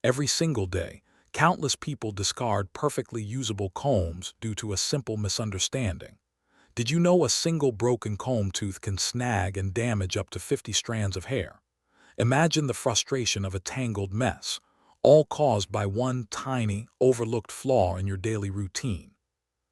Every single day, countless people discard perfectly usable combs due to a simple misunderstanding. Did you know a single broken comb tooth can snag and damage up to 50 strands of hair? Imagine the frustration of a tangled mess, all caused by one tiny, overlooked flaw in your daily routine.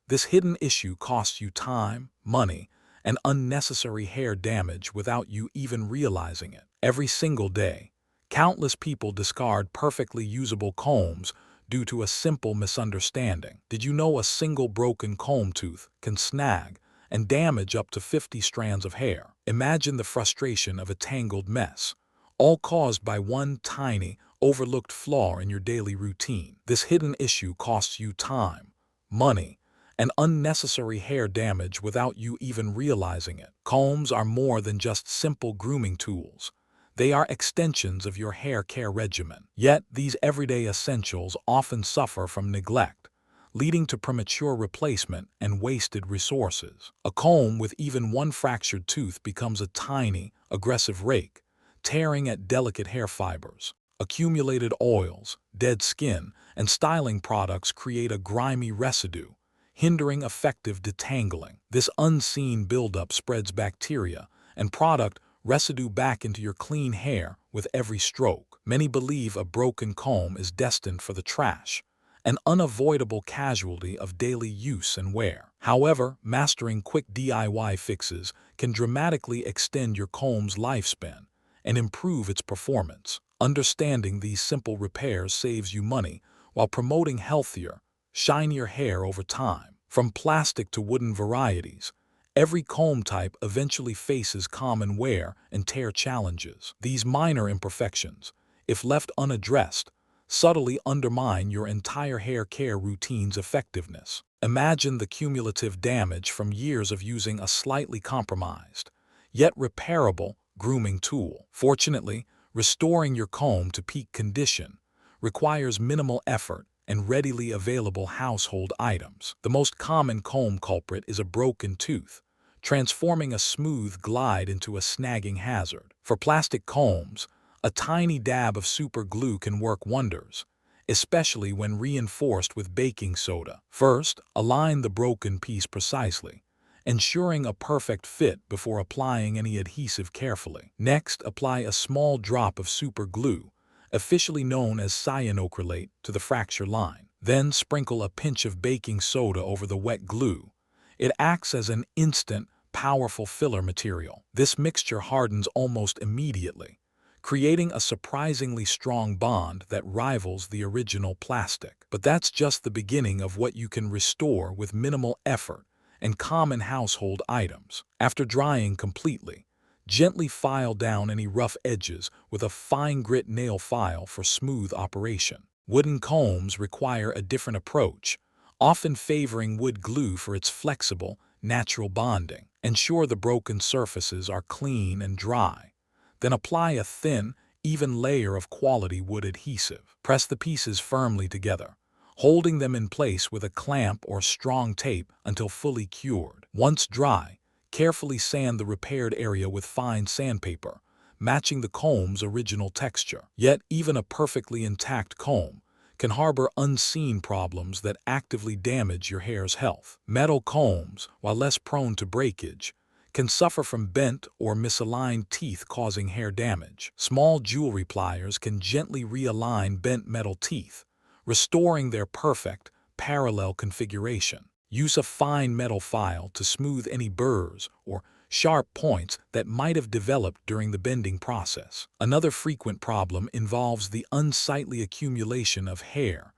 This hidden issue costs you time, money, and unnecessary hair damage without you even realizing it. Every single day, countless people discard perfectly usable combs due to a simple misunderstanding. Did you know a single broken comb tooth can snag and damage up to 50 strands of hair? Imagine the frustration of a tangled mess, all caused by one tiny, overlooked flaw in your daily routine. This hidden issue costs you time, money, and unnecessary hair damage without you even realizing it. Combs are more than just simple grooming tools. They are extensions of your hair care regimen. Yet, these everyday essentials often suffer from neglect, leading to premature replacement and wasted resources. A comb with even one fractured tooth becomes a tiny, aggressive rake, tearing at delicate hair fibers. Accumulated oils, dead skin, and styling products create a grimy residue, hindering effective detangling. This unseen buildup spreads bacteria and product residue back into your clean hair with every stroke. Many believe a broken comb is destined for the trash, an unavoidable casualty of daily use and wear. However, mastering quick DIY fixes can dramatically extend your comb's lifespan and improve its performance. Understanding these simple repairs saves you money while promoting healthier, shinier hair over time. From plastic to wooden varieties, every comb type eventually faces common wear and tear challenges. These minor imperfections, if left unaddressed, subtly undermine your entire hair care routine's effectiveness. Imagine the cumulative damage from years of using a slightly compromised, yet repairable, grooming tool. Fortunately, restoring your comb to peak condition requires minimal effort and readily available household items. The most common comb culprit is a broken tooth, transforming a smooth glide into a snagging hazard. For plastic combs, a tiny dab of super glue can work wonders, especially when reinforced with baking soda. First, align the broken piece precisely, ensuring a perfect fit before applying any adhesive carefully. Next, apply a small drop of super glue, officially known as cyanoacrylate, to the fracture line. Then sprinkle a pinch of baking soda over the wet glue. It acts as an instant, powerful filler material. This mixture hardens almost immediately, creating a surprisingly strong bond that rivals the original plastic. But that's just the beginning of what you can restore with minimal effort and common household items. After drying completely, gently file down any rough edges with a fine grit nail file for smooth operation. Wooden combs require a different approach, often favoring wood glue for its flexible, natural bonding. Ensure the broken surfaces are clean and dry. Then apply a thin, even layer of quality wood adhesive. Press the pieces firmly together, holding them in place with a clamp or strong tape until fully cured. Once dry, carefully sand the repaired area with fine sandpaper, matching the comb's original texture. Yet, even a perfectly intact comb can harbor unseen problems that actively damage your hair's health. Metal combs, while less prone to breakage, can suffer from bent or misaligned teeth causing hair damage. Small jewelry pliers can gently realign bent metal teeth, restoring their perfect, parallel configuration. Use a fine metal file to smooth any burrs or sharp points that might have developed during the bending process. Another frequent problem involves the unsightly accumulation of hair,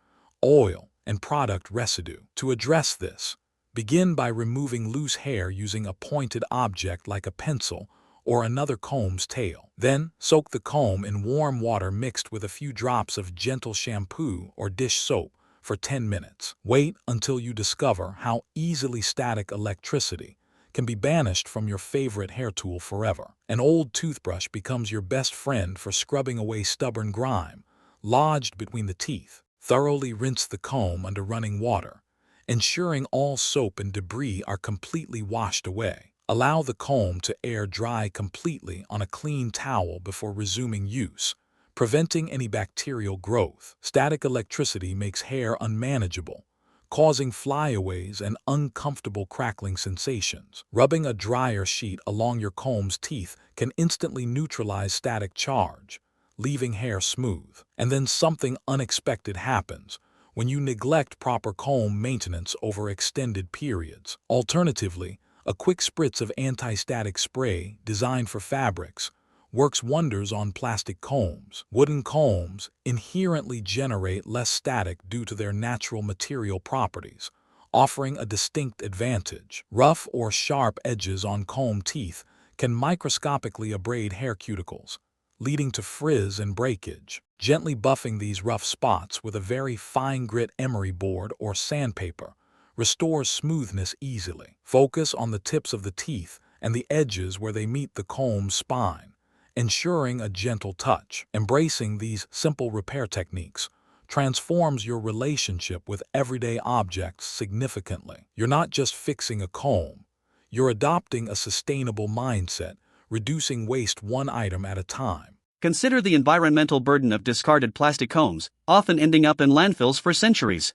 oil, and product residue. To address this, begin by removing loose hair using a pointed object like a pencil or another comb's tail. Then, soak the comb in warm water mixed with a few drops of gentle shampoo or dish soap for 10 minutes. Wait until you discover how easily static electricity can be banished from your favorite hair tool forever. An old toothbrush becomes your best friend for scrubbing away stubborn grime lodged between the teeth. Thoroughly rinse the comb under running water, ensuring all soap and debris are completely washed away. Allow the comb to air dry completely on a clean towel before resuming use, preventing any bacterial growth. Static electricity makes hair unmanageable, causing flyaways and uncomfortable crackling sensations. Rubbing a dryer sheet along your comb's teeth can instantly neutralize static charge, leaving hair smooth. And then something unexpected happens when you neglect proper comb maintenance over extended periods. Alternatively, a quick spritz of anti-static spray designed for fabrics works wonders on plastic combs. Wooden combs inherently generate less static due to their natural material properties, offering a distinct advantage. Rough or sharp edges on comb teeth can microscopically abrade hair cuticles, leading to frizz and breakage. Gently buffing these rough spots with a very fine grit emery board or sandpaper restores smoothness easily. Focus on the tips of the teeth and the edges where they meet the comb's spine, ensuring a gentle touch. Embracing these simple repair techniques transforms your relationship with everyday objects significantly. You're not just fixing a comb, you're adopting a sustainable mindset, reducing waste one item at a time. Consider the environmental burden of discarded plastic combs, often ending up in landfills for centuries.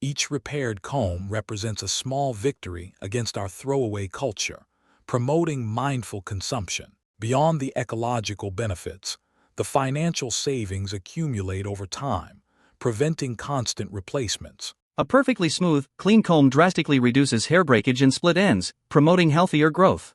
Each repaired comb represents a small victory against our throwaway culture, promoting mindful consumption. Beyond the ecological benefits, the financial savings accumulate over time, preventing constant replacements. A perfectly smooth, clean comb drastically reduces hair breakage and split ends, promoting healthier growth.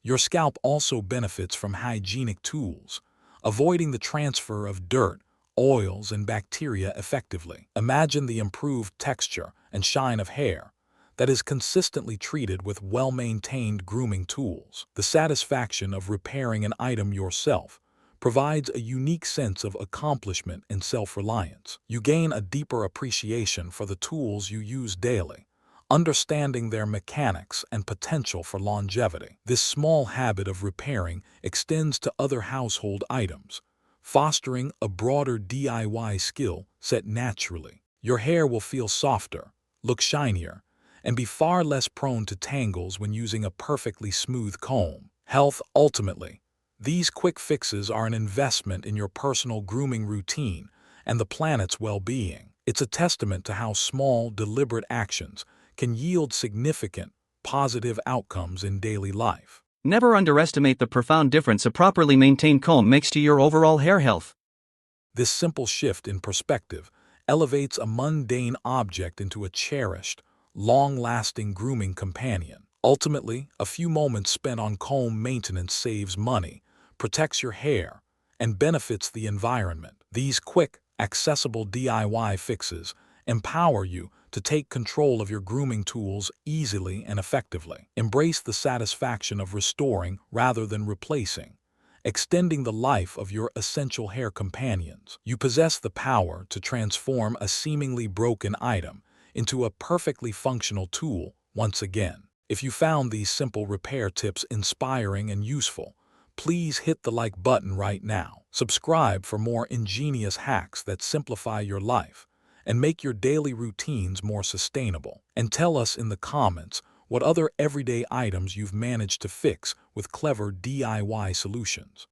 Your scalp also benefits from hygienic tools, avoiding the transfer of dirt, oils, and bacteria effectively. Imagine the improved texture and shine of hair that is consistently treated with well-maintained grooming tools. The satisfaction of repairing an item yourself provides a unique sense of accomplishment and self-reliance. You gain a deeper appreciation for the tools you use daily, understanding their mechanics and potential for longevity. This small habit of repairing extends to other household items, fostering a broader DIY skill set naturally. Your hair will feel softer, look shinier, and be far less prone to tangles when using a perfectly smooth comb. Health ultimately. These quick fixes are an investment in your personal grooming routine and the planet's well-being. It's a testament to how small, deliberate actions can yield significant, positive outcomes in daily life. Never underestimate the profound difference a properly maintained comb makes to your overall hair health. This simple shift in perspective elevates a mundane object into a cherished, long-lasting grooming companion. Ultimately, a few moments spent on comb maintenance saves money, protects your hair, and benefits the environment. These quick, accessible DIY fixes empower you to take control of your grooming tools easily and effectively. Embrace the satisfaction of restoring rather than replacing, extending the life of your essential hair companions. You possess the power to transform a seemingly broken item into a perfectly functional tool once again. If you found these simple repair tips inspiring and useful, please hit the like button right now. Subscribe for more ingenious hacks that simplify your life and make your daily routines more sustainable. And tell us in the comments what other everyday items you've managed to fix with clever DIY solutions.